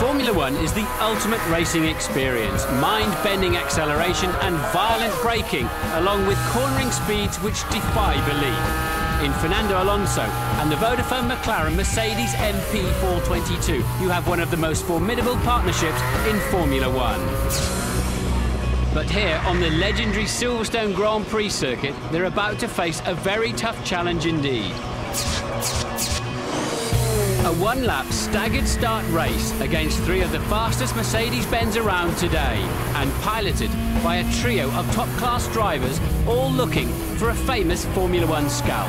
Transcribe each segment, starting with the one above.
Formula One is the ultimate racing experience. Mind-bending acceleration and violent braking, along with cornering speeds which defy belief. In Fernando Alonso and the Vodafone McLaren Mercedes MP4-22, you have one of the most formidable partnerships in Formula One. But here on the legendary Silverstone Grand Prix circuit, they're about to face a very tough challenge indeed. A one-lap staggered start race against three of the fastest Mercedes-Benz around today, and piloted by a trio of top-class drivers, all looking for a famous Formula One scalp.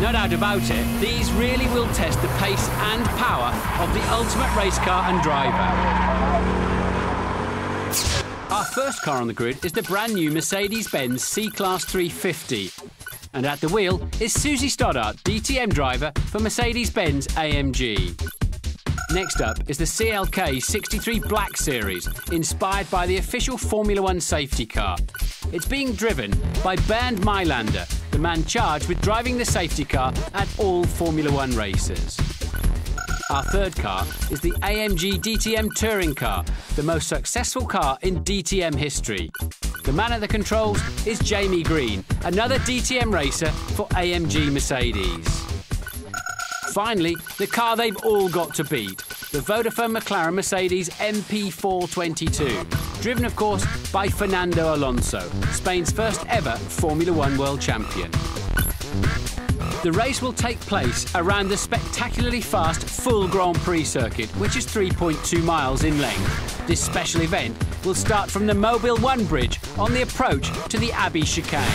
No doubt about it, these really will test the pace and power of the ultimate race car and driver. Our first car on the grid is the brand new Mercedes-Benz C350. And at the wheel is Susie Stoddart, DTM driver for Mercedes-Benz AMG. Next up is the CLK 63 Black Series, inspired by the official Formula One safety car. It's being driven by Bernd Maylander, the man charged with driving the safety car at all Formula One races. Our third car is the AMG DTM Touring Car, the most successful car in DTM history. The man at the controls is Jamie Green, another DTM racer for AMG Mercedes. Finally, the car they've all got to beat, the Vodafone McLaren Mercedes MP4-22, driven of course by Fernando Alonso, Spain's first ever Formula One world champion. The race will take place around the spectacularly fast full Grand Prix circuit, which is 3.2 miles in length. This special event will start from the Mobile 1 bridge on the approach to the Abbey chicane.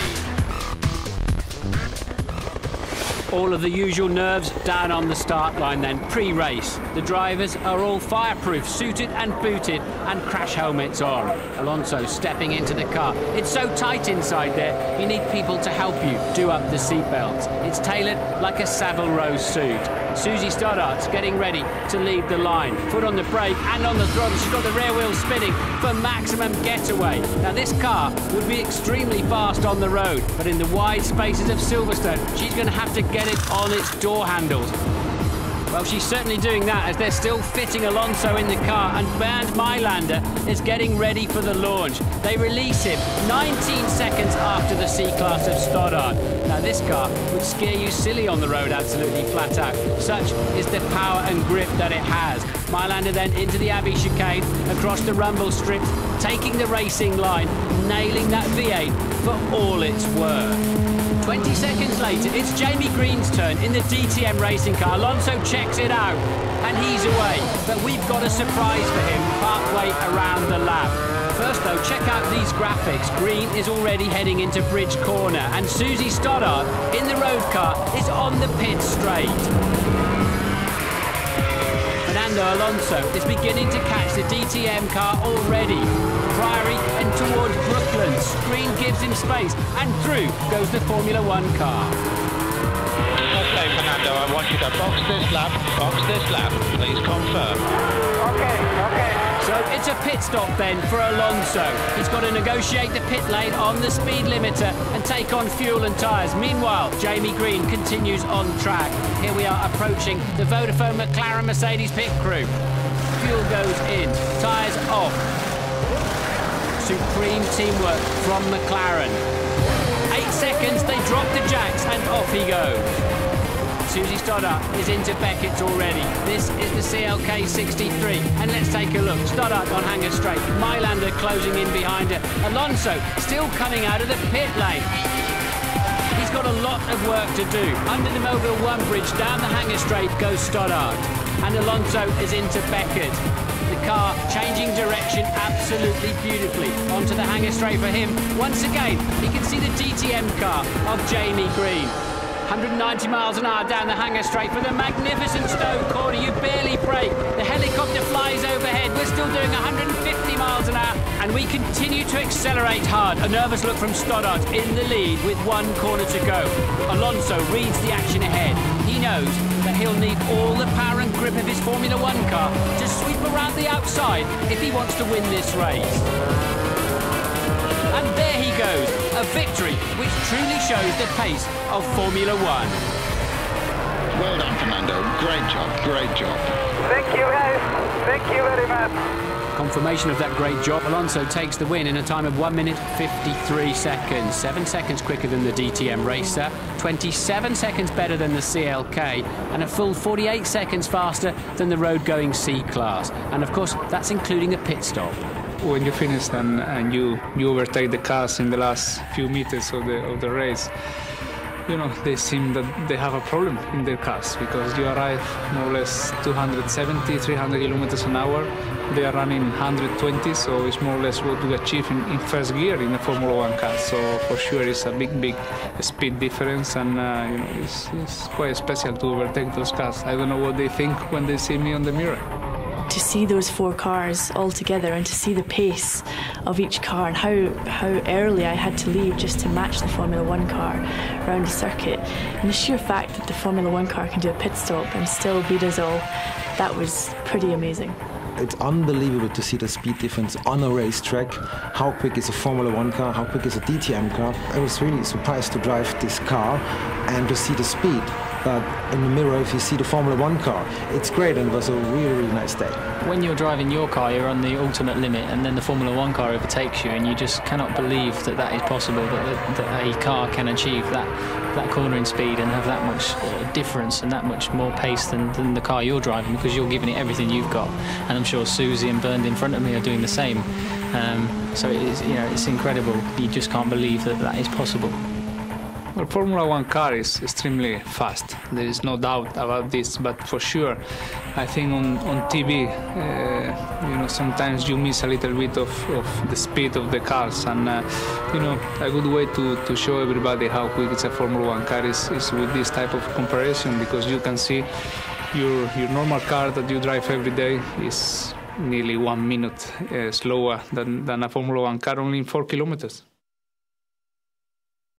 All of the usual nerves down on the start line then, pre-race. The drivers are all fireproof, suited and booted, and crash helmets on. Alonso stepping into the car. It's so tight inside there, you need people to help you do up the seatbelts. It's tailored like a Savile Row suit. Susie Stoddart's getting ready to lead the line. Foot on the brake and on the throttle. She's got the rear wheel spinning for maximum getaway. Now this car would be extremely fast on the road, but in the wide spaces of Silverstone, she's going to have to get it on its door handles. Well, she's certainly doing that as they're still fitting Alonso in the car, and Bernd Maylander is getting ready for the launch. They release him 19 seconds after the C-Class of Stoddart. Now, this car would scare you silly on the road, absolutely flat out. Such is the power and grip that it has. Maylander then into the Abbey chicane, across the rumble strips, taking the racing line, nailing that V8 for all it's worth. 20 seconds later, it's Jamie Green's turn in the DTM racing car. Alonso checks it out, and he's away. But we've got a surprise for him partway around the lap. First, though, check out these graphics. Green is already heading into Bridge Corner, and Susie Stoddart in the road car is on the pit straight. Fernando Alonso is beginning to catch the DTM car already. Priory and towards Brooklands. Green gives him space, and through goes the Formula One car. Okay, Fernando, I want you to box this lap, please confirm. Okay. So it's a pit stop then for Alonso. He's got to negotiate the pit lane on the speed limiter and take on fuel and tyres. Meanwhile, Jamie Green continues on track. Here we are approaching the Vodafone McLaren Mercedes pit crew. Fuel goes in, tyres off. Supreme teamwork from McLaren. 8 seconds, they drop the jacks, and off he goes. Susie Stoddart is into Beckett's already. This is the CLK 63, and let's take a look. Stoddart on hanger straight, Maylander closing in behind her. Alonso still coming out of the pit lane. He's got a lot of work to do. Under the Mobile 1 bridge, down the hanger straight goes Stoddart, and Alonso is into Beckett. The car changing direction absolutely beautifully. Onto the hanger straight for him. Once again, he can see the DTM car of Jamie Green. 190 miles an hour down the hanger straight for the magnificent Stowe corner. You barely brake. The helicopter flies overhead. We're still doing 150 miles an hour, and we continue to accelerate hard. A nervous look from Stoddart in the lead with 1 corner to go. Alonso reads the action ahead. He knows that he'll need all the power and grip of his Formula One car to sweep around the outside if he wants to win this race. And there he goes, a victory which truly shows the pace of Formula One. Well done, Fernando. Great job, great job. Thank you, guys. Thank you very much. Confirmation of that great job. Alonso takes the win in a time of 1 minute 53 seconds. 7 seconds quicker than the DTM racer, 27 seconds better than the CLK, and a full 48 seconds faster than the road-going C-Class. And of course, that's including a pit stop. When you finish and you overtake the cars in the last few meters of the race, you know, they seem that they have a problem in their cars, because you arrive more or less 270, 300 kilometers an hour. They are running 120, so it's more or less what we achieve in first gear in a Formula 1 car. So for sure it's a big speed difference, and you know, it's quite special to overtake those cars. I don't know what they think when they see me on the mirror. To see those 4 cars all together and to see the pace of each car and how early I had to leave just to match the Formula 1 car around the circuit, and the sheer fact that the Formula 1 car can do a pit stop and still beat us all, that was pretty amazing. It's unbelievable to see the speed difference on a racetrack. How quick is a Formula 1 car, how quick is a DTM car. I was really surprised to drive this car and to see the speed. But in the mirror, if you see the Formula 1 car, it's great, and it was a really nice day. When you're driving your car, you're on the ultimate limit, and then the Formula 1 car overtakes you, and you just cannot believe that that is possible, that a car can achieve that cornering speed and have that much difference and that much more pace than the car you're driving, because you're giving it everything you've got. And I'm sure Susie and Bernd in front of me are doing the same. So it is, you know, it's incredible. You just can't believe that is possible. Well, Formula 1 car is extremely fast. There is no doubt about this, but for sure, I think on TV, you know, sometimes you miss a little bit of the speed of the cars, and you know, a good way to show everybody how quick it's a Formula 1 car is with this type of comparison, because you can see your normal car that you drive every day is nearly 1 minute slower than a Formula 1 car only in 4 kilometers.